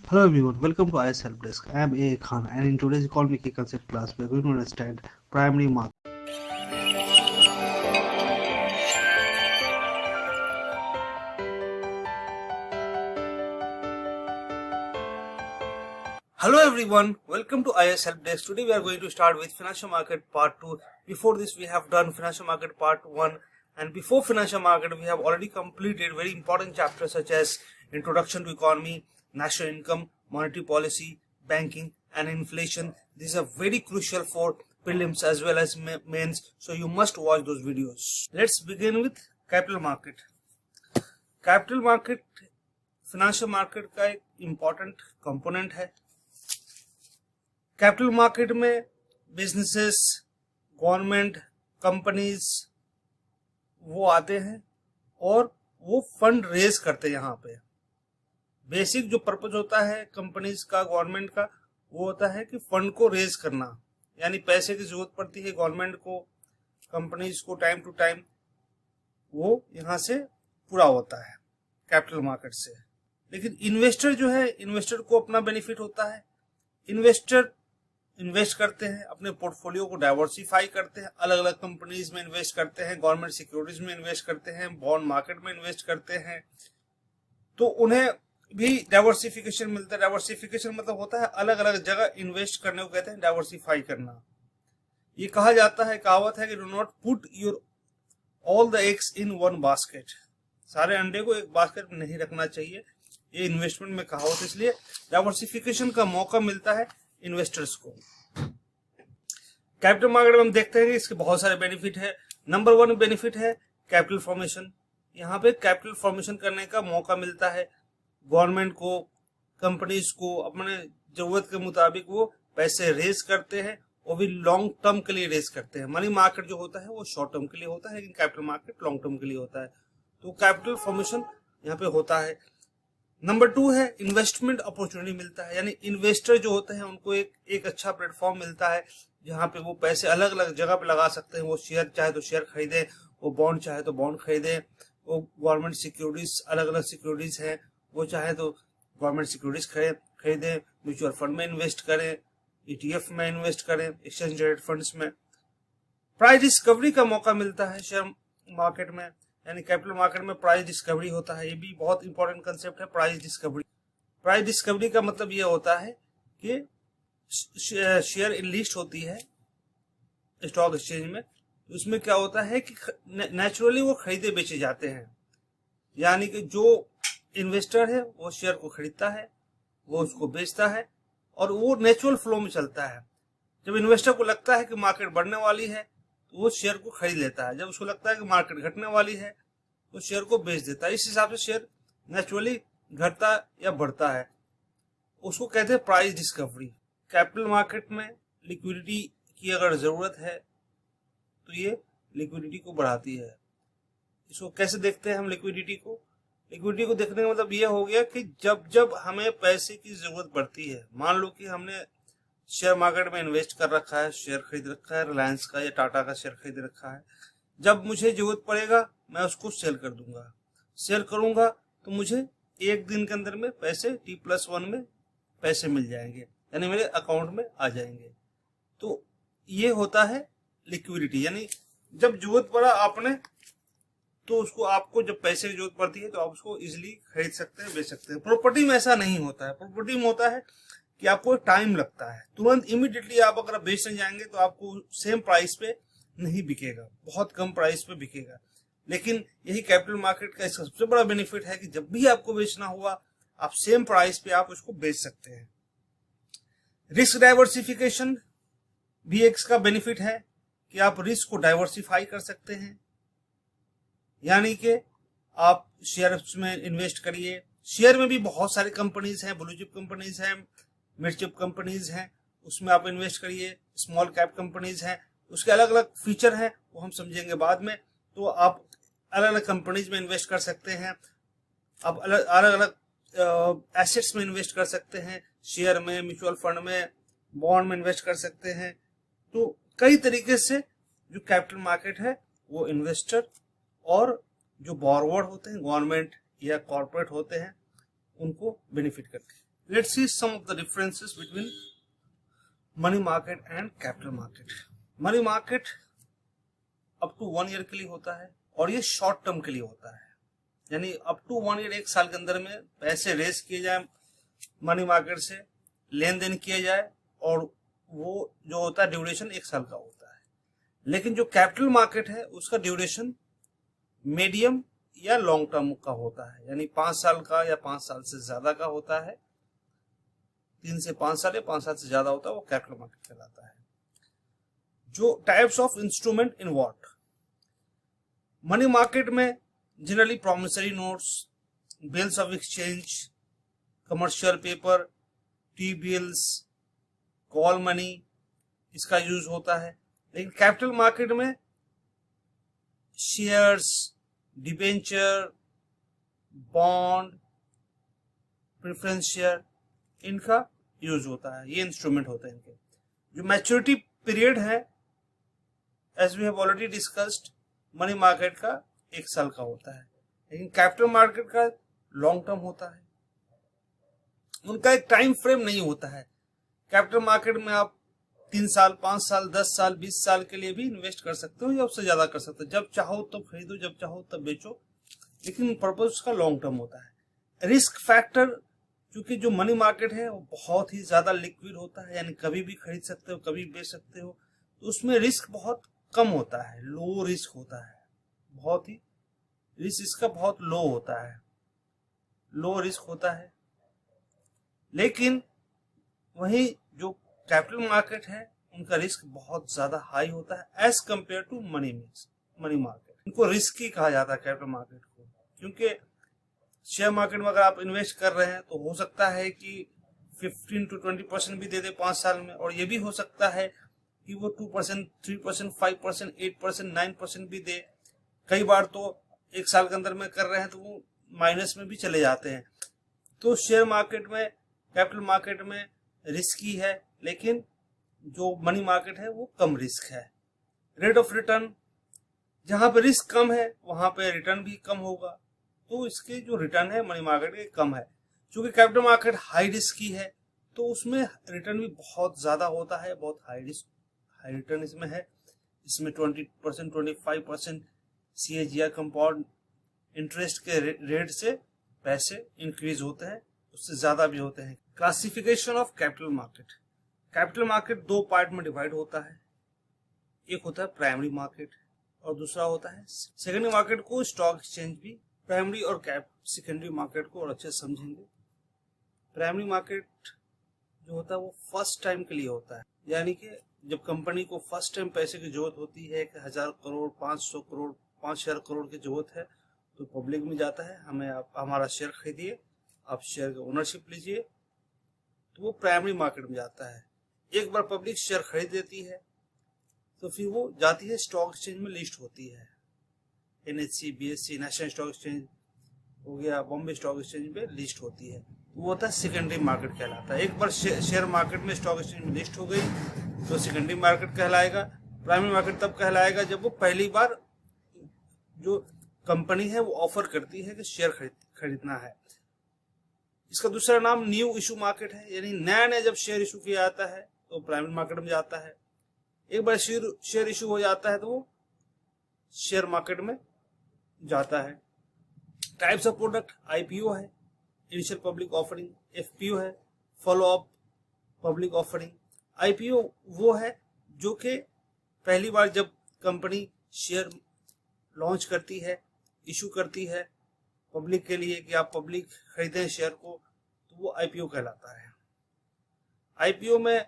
Hello everyone, welcome to IS Help Desk. I am A. Khan and in today's economic key concept class we are going to understand primary market. Hello everyone, welcome to IS Help Desk. Today we are going to start with financial market part 2. Before this we have done financial market part 1, and before financial market we have already completed very important chapters such as introduction to economy, national income, monetary policy, banking and inflation. These are very crucial for prelims as well as mains, so you must watch those videos. Let's begin with capital market. Capital market financial market का एक important component है. Capital market में businesses, government, companies वो आते हैं और वो fund raise करते हैं. यहाँ पे बेसिक जो पर्पज होता है कंपनीज का, गवर्नमेंट का, वो होता है कि फंड को रेज करना, यानी पैसे की जरूरत पड़ती है गवर्नमेंट को, कंपनीज को टाइम टू टाइम, वो यहाँ से पूरा होता है कैपिटल मार्केट से. लेकिन इन्वेस्टर जो है, इन्वेस्टर को अपना बेनिफिट होता है. इन्वेस्टर इन्वेस्ट करते हैं, अपने पोर्टफोलियो को डाइवर्सिफाई करते हैं, अलग अलग कंपनीज में इन्वेस्ट करते हैं, गवर्नमेंट सिक्योरिटीज में इन्वेस्ट करते हैं, बॉन्ड मार्केट में इन्वेस्ट करते हैं, तो उन्हें भी डाइवर्सिफिकेशन मिलता है. डाइवर्सिफिकेशन मतलब होता है अलग अलग जगह इन्वेस्ट करने को कहते हैं डाइवर्सिफाई करना. ये कहा जाता है, कहावत है कि do not put your all the eggs in one basket. सारे अंडे को एक बास्केट में नहीं रखना चाहिए. ये इन्वेस्टमेंट में कहावत, इसलिए डाइवर्सिफिकेशन का मौका मिलता है इन्वेस्टर्स को. कैपिटल मार्केट में हम देखते हैं कि इसके बहुत सारे बेनिफिट है. नंबर 1 बेनिफिट है कैपिटल फॉर्मेशन. यहाँ पे कैपिटल फॉर्मेशन करने का मौका मिलता है गवर्नमेंट को, कंपनीज को. अपने जरूरत के मुताबिक वो पैसे रेज करते हैं, वो भी लॉन्ग टर्म के लिए रेज करते हैं. मनी मार्केट जो होता है वो शॉर्ट टर्म के लिए होता है, लेकिन कैपिटल मार्केट लॉन्ग टर्म के लिए होता है. तो कैपिटल फॉर्मेशन यहाँ पे होता है. नंबर 2 है इन्वेस्टमेंट अपॉर्चुनिटी मिलता है, यानी इन्वेस्टर जो होते हैं उनको एक अच्छा प्लेटफॉर्म मिलता है जहाँ पे वो पैसे अलग अलग जगह पे लगा सकते हैं. वो शेयर चाहे तो शेयर खरीदे, वो बॉन्ड चाहे तो बॉन्ड खरीदे, वो गवर्नमेंट सिक्योरिटीज, अलग अलग सिक्योरिटीज हैं, वो चाहे तो गवर्नमेंट सिक्योरिटीज खरीदे, म्यूचुअल फंड में इन्वेस्ट करें, ETF में इन्वेस्ट करें, एक्सचेंज ट्रेडेड फंड्स में. प्राइस डिस्कवरी का मौका मिलता है शेयर मार्केट में, यानी कैपिटल मार्केट में प्राइस डिस्कवरी होता है. ये भी बहुत इंपॉर्टेंट कंसेप्ट है, प्राइस डिस्कवरी. प्राइस डिस्कवरी का मतलब ये होता है कि शेयर लिस्ट होती है स्टॉक एक्सचेंज में, उसमें क्या होता है कि नेचुरली वो खरीदे बेचे जाते हैं. यानी कि जो इन्वेस्टर है वो शेयर को खरीदता है, वो उसको बेचता है, और वो नेचुरल फ्लो में चलता है. जब इन्वेस्टर को लगता है कि मार्केट बढ़ने वाली है तो वो शेयर को खरीद लेता है, जब उसको लगता है कि मार्केट घटने वाली है तो शेयर को बेच देता है. इस हिसाब से शेयर नेचुरली घटता या बढ़ता है, उसको कहते हैं प्राइस डिस्कवरी. कैपिटल मार्केट में लिक्विडिटी की अगर जरूरत है तो ये लिक्विडिटी को बढ़ाती है. इसको कैसे देखते हैं हम लिक्विडिटी को? लिक्विडिटी को देखने का मतलब ये हो गया कि जब जब हमें पैसे की जरूरत पड़ती है, मान लो कि हमने शेयर मार्केट में इन्वेस्ट कर रखा है, शेयर खरीद रखा है, रिलायंस का या टाटा का शेयर खरीद रखा है, जब मुझे जरूरत पड़ेगा मैं उसको सेल कर दूंगा. सेल करूंगा तो मुझे एक दिन के अंदर में पैसे T+1 में पैसे मिल जाएंगे, यानी मेरे अकाउंट में आ जाएंगे. तो ये होता है लिक्विडिटी, यानी जब जरूरत पड़ा आपने तो उसको, आपको जब पैसे की जरूरत पड़ती है तो आप उसको इजिली खरीद सकते हैं, बेच सकते हैं. प्रॉपर्टी में ऐसा नहीं होता है. प्रॉपर्टी में होता है कि आपको टाइम लगता है, तुरंत इमीडिएटली आप अगर बेचने जाएंगे तो आपको सेम प्राइस पे नहीं बिकेगा, बहुत कम प्राइस पे बिकेगा. लेकिन यही कैपिटल मार्केट का इसका सबसे बड़ा बेनिफिट है कि जब भी आपको बेचना हुआ आप सेम प्राइस पे आप उसको बेच सकते हैं. रिस्क डाइवर्सिफिकेशन भी एक का बेनिफिट है कि आप रिस्क को डाइवर्सिफाई कर सकते हैं, यानी कि आप शेयर में इन्वेस्ट करिए. शेयर में भी बहुत सारी कंपनीज हैं, ब्लू चिप कंपनीज हैं, मिड चिप कंपनीज हैं, उसमें आप इन्वेस्ट करिए. स्मॉल कैप कंपनीज हैं, उसके अलग अलग फीचर हैं, वो हम समझेंगे बाद में. तो आप अलग अलग कंपनीज में इन्वेस्ट कर सकते हैं, आप अलग अलग एसेट्स में इन्वेस्ट कर सकते हैं, शेयर में, म्यूचुअल फंड में, बॉन्ड में इन्वेस्ट कर सकते हैं. तो कई तरीके से जो कैपिटल मार्केट है वो इन्वेस्टर और जो बॉरोवर होते हैं, गवर्नमेंट या कॉर्पोरेट होते हैं, उनको बेनिफिट करती है. Let's see some of the differences between money market and capital market. Money market up to 1 year के लिए होता है और ये शॉर्ट टर्म के लिए होता है, यानी अप टू 1 ईयर, 1 साल के अंदर में पैसे रेस किए जाए मनी मार्केट से, लेन देन किया जाए, और वो जो होता है ड्यूरेशन 1 साल का होता है। लेकिन जो कैपिटल मार्केट है उसका ड्यूरेशन मीडियम या लॉन्ग टर्म का होता है, यानी 5 साल का या 5 साल से ज्यादा का होता है। 3 से 5 साल या 5 साल से ज्यादा होता है, वो कैपिटल मार्केट कहलाता है। जो types of instrument in what, money market में generally promissory notes, bills of exchange, commercial paper, T bills, call money, इसका यूज होता है। लेकिन कैपिटल मार्केट में shares, debenture, bond, preference share, इनका यूज होता है, ये इंस्ट्रूमेंट होते हैं इनके। जो मैच्योरिटी पीरियड है, as we have already discussed, money market का 1 साल का होता है, लेकिन कैपिटल मार्केट का लॉन्ग टर्म होता है। उनका एक टाइम फ्रेम नहीं होता है। कैपिटल मार्केट में आप 3 साल, 5 साल, 10 साल, 20 साल के लिए भी इन्वेस्ट कर सकते हो या उससे ज्यादा कर सकते हो। जब चाहो तब खरीदो, जब चाहो तब बेचो, लेकिन पर्पज उसका लॉन्ग टर्म होता है। रिस्क फैक्टर, क्योंकि जो मनी मार्केट है वो बहुत ही ज्यादा लिक्विड होता है, यानी कभी भी खरीद सकते हो, कभी बेच सकते हो, तो उसमें रिस्क बहुत कम होता है, लो रिस्क होता है, बहुत ही रिस्क इसका बहुत लो होता है, लो रिस्क होता है। लेकिन वही जो कैपिटल मार्केट है उनका रिस्क बहुत ज्यादा हाई होता है as compared to money market. इनको रिस्की कहा जाता है कैपिटल मार्केट को, क्योंकि शेयर मार्केट में अगर आप इन्वेस्ट कर रहे हैं तो हो सकता है कि 15 to 20% भी दे दे 5 साल में, और ये भी हो सकता है कि वो 2%, 3%, 5%, 8%, 9% भी दे। कई बार तो 1 साल के अंदर में कर रहे हैं तो वो माइनस में भी चले जाते हैं। तो शेयर मार्केट में, कैपिटल मार्केट में रिस्की है, लेकिन जो मनी मार्केट है वो कम रिस्क है। रेट ऑफ रिटर्न, जहां पे रिस्क कम है वहां पे रिटर्न भी कम होगा, तो इसके जो रिटर्न है मनी मार्केट के कम है। क्योंकि कैपिटल मार्केट हाई रिस्क की है तो उसमें रिटर्न भी बहुत ज्यादा होता है, बहुत हाई रिटर्न इसमें है। इसमें 20%, 25% CAGR कंपाउंड इंटरेस्ट के रेट से पैसे इंक्रीज होते हैं, उससे ज्यादा भी होते हैं। Classification of capital market, capital market 2 part में डिवाइड होता है। एक होता है प्राइमरी मार्केट और दूसरा होता है सेकेंडरी मार्केट। को स्टॉक एक्सचेंज भी प्राइमरी और सेकेंडरी मार्केट को और अच्छे से समझेंगे। प्राइमरी मार्केट जो होता है वो फर्स्ट टाइम के लिए होता है, यानी कि जब कंपनी को फर्स्ट टाइम पैसे की जरूरत होती है कि 1000 करोड़, 500 करोड़, 5000 करोड़ की जरूरत है, तो पब्लिक में जाता है, हमें आप हमारा शेयर खरीदिए, आप शेयर का ओनरशिप लीजिए, तो वो प्राइमरी मार्केट में जाता है। एक बार पब्लिक शेयर खरीद लेती है तो फिर वो जाती है स्टॉक एक्सचेंज में लिस्ट होती है। NSE, BSE, national stock exchange हो गया, बॉम्बे स्टॉक एक्सचेंज पे लिस्ट होती है, तो वो होता है सेकेंडरी मार्केट कहलाता है। एक बार शेयर मार्केट में, स्टॉक एक्सचेंज में लिस्ट हो गई तो सेकेंडरी मार्केट कहलाएगा। प्राइमरी मार्केट तब कहलाएगा जब वो पहली बार जो कंपनी है वो ऑफर करती है कि शेयर खरीदना है। इसका दूसरा नाम न्यू इशू मार्केट है, यानी नया नया जब शेयर इशू किया जाता है तो प्राइमरी मार्केट में जाता है। एक बार शेयर इशू हो जाता है तो वो शेयर मार्केट में जाता है। टाइप्स ऑफ प्रोडक्ट, IPO है, इनिशियल पब्लिक ऑफरिंग, FPO है, follow up public offering. IPO वो है जो कि पहली बार जब कंपनी शेयर लॉन्च करती है, इशू करती है पब्लिक के लिए कि आप पब्लिक खरीदें शेयर को, तो वो IPO कहलाता है। IPO में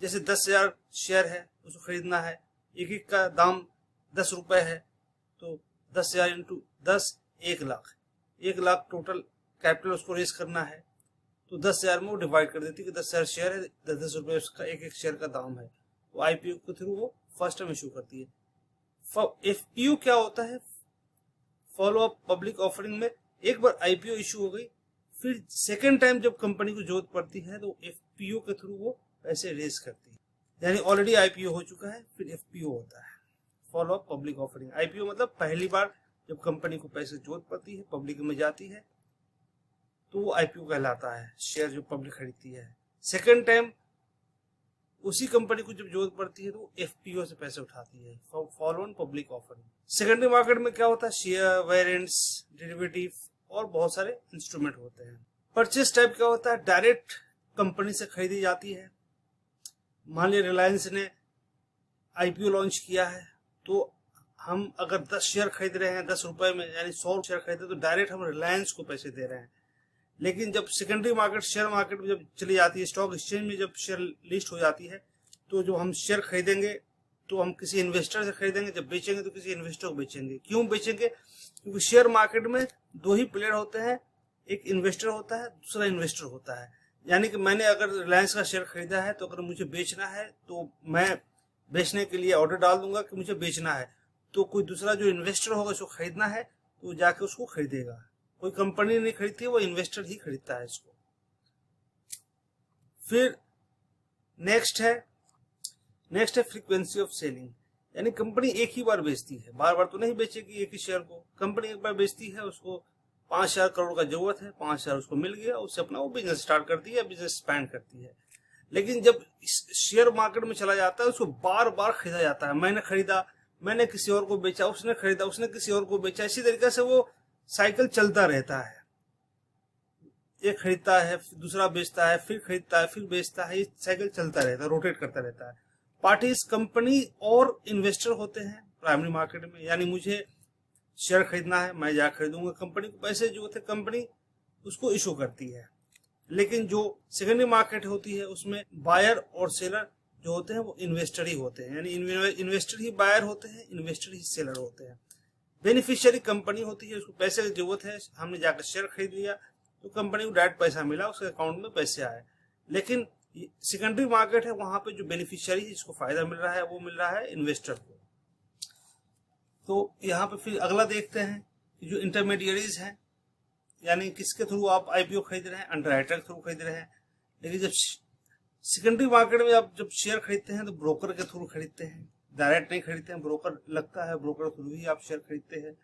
जैसे 10,000 शेयर है, उसको खरीदना है, एक एक का दाम 10 रुपए है, तो 10,000 into 10, 1 lakh, 1 lakh total capital उसको रेस करना है, तो 10,000 में वो डिवाइड कर देती है कि 10,000 शेयर है, 10-10 रुपए उसका एक एक शेयर का दाम है। तो IPO के थ्रू वो फर्स्ट टाइम इशू करती है। FPO क्या होता है? फॉलो अप पब्लिक ऑफरिंग में एक बार IPO इशू हो गई, फिर सेकेंड टाइम जब कंपनी को जरूरत पड़ती है तो FPO के थ्रू वो पैसे रेज करती है, यानी ऑलरेडी IPO हो चुका है, फिर FPO होता है, follow up public offering. IPO मतलब पहली बार जब कंपनी को पैसे जरूरत पड़ती है, पब्लिक में जाती है, तो वो आईपीओ कहलाता है, शेयर जो पब्लिक खरीदती है। सेकेंड टाइम उसी कंपनी को जब जरूरत पड़ती है तो एफपीओ से पैसे उठाती है, follow on public offering. Secondary market में क्या होता है, शेयर, वेरिएंट्स, डेरिवेटिव और बहुत सारे इंस्ट्रूमेंट होते हैं। परचेस टाइप क्या होता है, डायरेक्ट कंपनी से खरीदी जाती है। मान लिया रिलायंस ने आईपीओ लॉन्च किया है, तो हम अगर 10 शेयर खरीद रहे हैं 10 रुपए में, यानी 100 शेयर खरीदे, तो डायरेक्ट हम रिलायंस को पैसे दे रहे हैं। लेकिन जब सेकेंडरी मार्केट, शेयर मार्केट में जब चली जाती है, स्टॉक एक्सचेंज में जब शेयर लिस्ट हो जाती है, तो जो हम शेयर खरीदेंगे तो हम किसी इन्वेस्टर से खरीदेंगे, जब बेचेंगे तो किसी इन्वेस्टर को बेचेंगे। क्यों बेचेंगे, क्योंकि शेयर मार्केट में 2 ही प्लेयर होते हैं, एक इन्वेस्टर होता है, दूसरा इन्वेस्टर होता है। यानी कि मैंने अगर रिलायंस का शेयर खरीदा है, तो अगर मुझे बेचना है तो मैं बेचने के लिए ऑर्डर डाल दूंगा कि मुझे बेचना है, तो कोई दूसरा जो इन्वेस्टर होगा उसको खरीदना है तो जाके उसको खरीदेगा। कोई कंपनी नहीं खरीदती है, वो इन्वेस्टर ही खरीदता है इसको। फिर नेक्स्ट है फ्रीक्वेंसी ऑफ सेलिंग, यानी कंपनी एक ही बार बेचती है, बार बार तो नहीं बेचेगी एक ही शेयर को। कंपनी एक बार बेचती है, उसको 5,000 करोड़ का जरूरत है, 5,000 उसको मिल गया, उससे अपना वो बिजनेस स्टार्ट करती है, बिजनेस एक्सपैंड करती है। लेकिन जब शेयर मार्केट में चला जाता है, उसको बार बार खरीदा जाता है। मैंने खरीदा, मैंने किसी और को बेचा, उसने खरीदा, उसने किसी और को बेचा, इसी तरीके से वो साइकिल चलता रहता है। एक खरीदता है, दूसरा बेचता है, फिर खरीदता है, फिर बेचता है, ये साइकिल चलता रहता है, रोटेट करता रहता है। पार्टीज कंपनी और इन्वेस्टर होते हैं प्राइमरी मार्केट में, यानी मुझे शेयर खरीदना है, मैं जा खरीदूंगा, कंपनी को पैसे जो होते कंपनी उसको इशू करती है। लेकिन जो सेकेंडरी मार्केट होती है उसमें बायर और सेलर जो होते हैं वो इन्वेस्टर ही होते हैं, यानी इन्वेस्टर ही बायर होते हैं, इन्वेस्टर ही सेलर होते हैं। बेनिफिशियरी कंपनी होती है, उसको पैसे की जरूरत है, हमने जाकर शेयर खरीद लिया तो कंपनी को डायरेक्ट पैसा मिला, उसके अकाउंट में पैसे आए। लेकिन सेकेंडरी मार्केट है, वहां पे जो बेनिफिशियरी जिसको फायदा मिल रहा है वो मिल रहा है इन्वेस्टर को। तो यहाँ पे फिर अगला देखते हैं कि जो इंटरमीडियरीज हैं, यानी किसके थ्रू आप आईपीओ खरीद रहे हैं, अंडरराइटर के थ्रू खरीद रहे हैं। लेकिन जब सेकेंडरी मार्केट में आप जब शेयर खरीदते हैं तो ब्रोकर के थ्रू खरीदते हैं, डायरेक्ट नहीं खरीदते हैं, ब्रोकर लगता है, ब्रोकर थ्रू ही आप शेयर खरीदते हैं।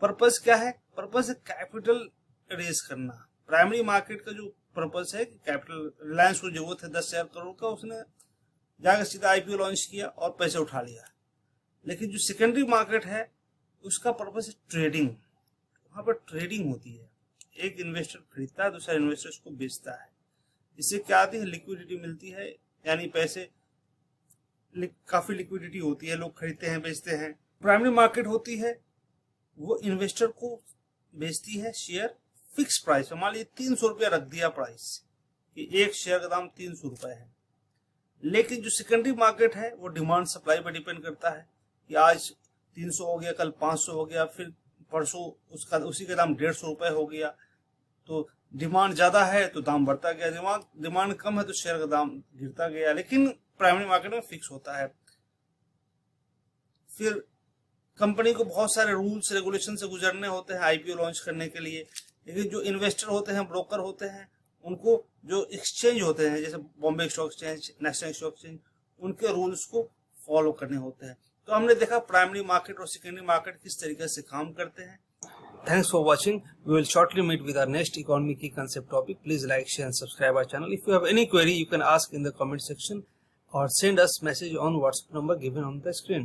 पर्पस क्या है, पर्पस है कैपिटल रेज करना। प्राइमरी मार्केट का जो पर्पस है कि कैपिटल, रिलायंस को जरूरत है 10,000 करोड़ का, उसने जाकर सीधा आईपीओ लॉन्च किया और पैसे उठा लिया। लेकिन जो सेकेंडरी मार्केट है उसका पर्पस है ट्रेडिंग, वहां पर ट्रेडिंग होती है, एक इन्वेस्टर खरीदता है, दूसरा इन्वेस्टर उसको बेचता है। इससे क्या आती है, लिक्विडिटी मिलती है, यानी पैसे काफी लिक्विडिटी होती है, लोग खरीदते हैं, बेचते हैं। प्राइमरी मार्केट होती है वो इन्वेस्टर को बेचती है शेयर फिक्स प्राइस पे। मान लीजिए 300 रुपया रख दिया प्राइस कि एक शेयर का दाम 300 रुपए है। लेकिन जो सेकेंडरी मार्केट है वो डिमांड सप्लाई पर डिपेंड करता है कि आज 300 हो गया, कल 500 हो गया, फिर परसों उसी का दाम 150 रुपए हो गया। तो डिमांड ज्यादा है तो दाम बढ़ता गया, डिमांड कम है तो शेयर का दाम गिरता गया। लेकिन प्राइमरी मार्केट में फिक्स होता है। फिर कंपनी को बहुत सारे रूल्स रेगुलेशन से गुजरने होते हैं आईपीओ लॉन्च करने के लिए। लेकिन जो इन्वेस्टर होते हैं, ब्रोकर होते हैं, उनको जो एक्सचेंज होते हैं जैसे Bombay stock exchange, national stock exchange, उनके रूल्स को फॉलो करने होते हैं। तो हमने देखा प्राइमरी मार्केट और सेकेंडरी मार्केट किस तरीके से काम करते हैं। Thanks for watching. We will shortly meet with our next economic key concept topic. Please like, share and subscribe our channel. If you have any query, you can ask in the comment section or send us message on WhatsApp number given on the screen.